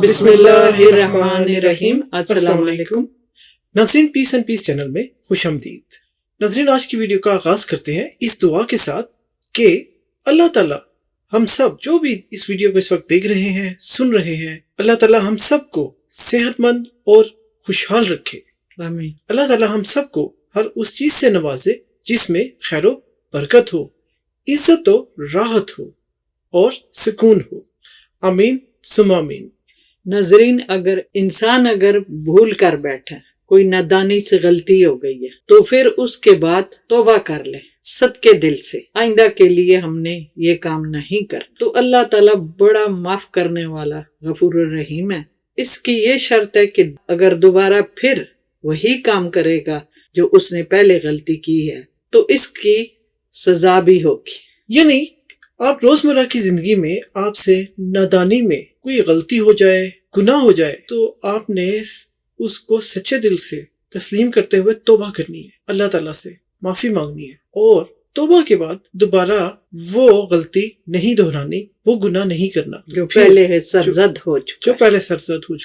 बिस्मिल्लाहिर्रहमानिर्रहीम। अस्सलाम वालेकुम। नाज़रीन, पीस एंड पीस चैनल में खुश आमदीद। नाज़रीन, आज की वीडियो का आगाज करते हैं इस दुआ के साथ कि अल्लाह ताला हम सब जो भी इस वीडियो को इस वक्त देख रहे हैं, सुन रहे हैं, अल्लाह ताला हम सबको सेहतमंद और खुशहाल रखे। आमीन। अल्लाह ताला हम सबको हर उस चीज से नवाजे जिसमें खैर बरकत हो, इज्जत हो, राहत हो और सुकून हो। आमीन सुम आमीन। नाज़रीन, अगर इंसान भूल कर बैठा, कोई नादानी से गलती हो गई है, तो फिर उसके बाद तौबा कर ले सदके दिल से, आइंदा के लिए हमने ये काम नहीं कर। तो अल्लाह ताला बड़ा माफ करने वाला गफूर रहीम है। इसकी ये शर्त है कि अगर दोबारा फिर वही काम करेगा जो उसने पहले गलती की है तो इसकी सजा भी होगी। यानी आप रोजमर्रा की जिंदगी में आपसे नादानी में कोई गलती हो जाए, गुनाह हो जाए, तो आपने उसको सच्चे दिल से तस्लीम करते हुए तौबा करनी है, अल्लाह ताला से माफी मांगनी है और तौबा के बाद दोबारा वो गलती नहीं दोहरानी, वो गुनाह नहीं करना जो पहले सरजद हो चुका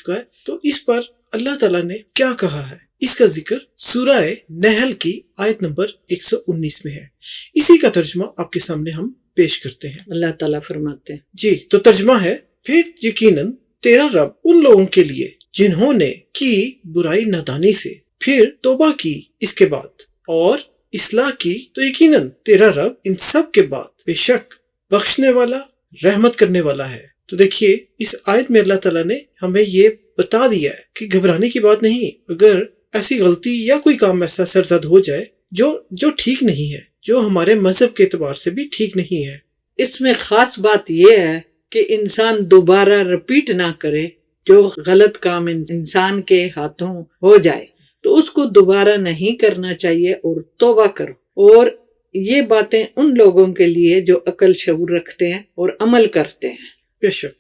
है। तो इस पर अल्लाह ताला ने क्या कहा है, इसका जिक्र सूरह नहल की आयत नंबर 119 में है। इसी का तर्जुमा आपके सामने हम पेश करते हैं। अल्लाह ताला फरमाते हैं जी, तो तर्जुमा है, फिर यकीनन तेरा रब उन लोगों के लिए जिन्होंने की बुराई नादानी से फिर तौबा की इसके बाद और इस्लाह की, तो यकीनन तेरा रब इन सब के बाद बेशक बख्शने वाला, रहमत करने वाला है। तो देखिए, इस आयत में अल्लाह ताला ने हमें ये बता दिया है कि घबराने की बात नहीं। अगर ऐसी गलती या कोई काम ऐसा सरजद हो जाए जो ठीक नहीं है, जो हमारे मजहब के एतबार से भी ठीक नहीं है, इसमें खास बात यह है कि इंसान दोबारा रिपीट ना करे। जो गलत काम इंसान के हाथों हो जाए तो उसको दोबारा नहीं करना चाहिए और तौबा करो। और ये बातें उन लोगों के लिए जो अकल शऊर रखते हैं और अमल करते हैं। बेशक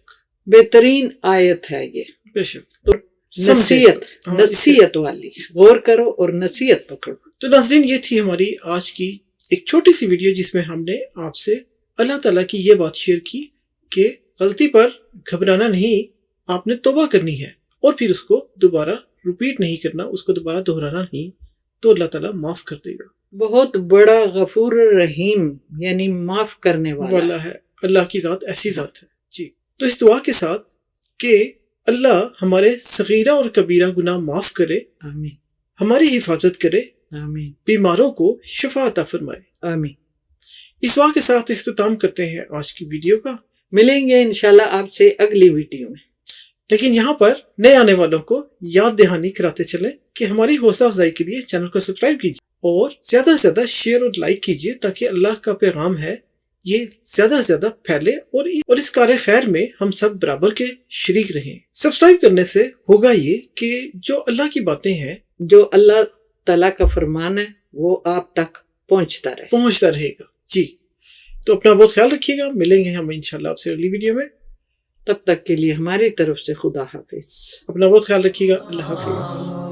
बेहतरीन आयत है ये। बेशक तो नसीहत वाली, गौर करो और नसीहत पकड़ो। तो नाज़रीन, ये थी हमारी आज की एक छोटी सी वीडियो जिसमें हमने आपसे अल्लाह ताला की ये बात शेयर की कि गलती पर घबराना नहीं, आपने तौबा करनी है और फिर उसको दोबारा रिपीट नहीं करना, उसको दोबारा दोहराना नहीं, तो अल्लाह ताला माफ कर देगा। बहुत बड़ा गफूर रहीम यानी माफ करने वाला है। अल्लाह की जात ऐसी जात है जी। तो इस दुआ के साथ कि अल्लाह हमारे सगीरा और कबीरा गुनाह माफ करे, आमीन, हमारी हिफाजत करे, आमीन, बीमारों को शिफा अता फरमाए, आमीन। इस दुआ के साथ इख्तिताम करते हैं आज की वीडियो का। मिलेंगे इंशाल्लाह आपसे अगली वीडियो में। लेकिन यहाँ पर नए आने वालों को याद दहानी कराते चले कि हमारी हौसला अफजाई के लिए चैनल को सब्सक्राइब कीजिए और ज्यादा से ज्यादा शेयर और लाइक कीजिए ताकि अल्लाह का पैगाम है ये ज्यादा से ज्यादा फैले और इस कार्य खैर में हम सब बराबर के शरीक रहें। सब्सक्राइब करने से होगा ये कि जो अल्लाह की बातें हैं, जो अल्लाह ताला का फरमान है, वो आप तक पहुंचता रहेगा जी। तो अपना बहुत ख्याल रखिएगा। मिलेंगे हम इंशाल्लाह आपसे अगली वीडियो में। तब तक के लिए हमारी तरफ से खुदा हाफिज। अपना बहुत ख्याल रखिएगा। अल्लाह हाफिज।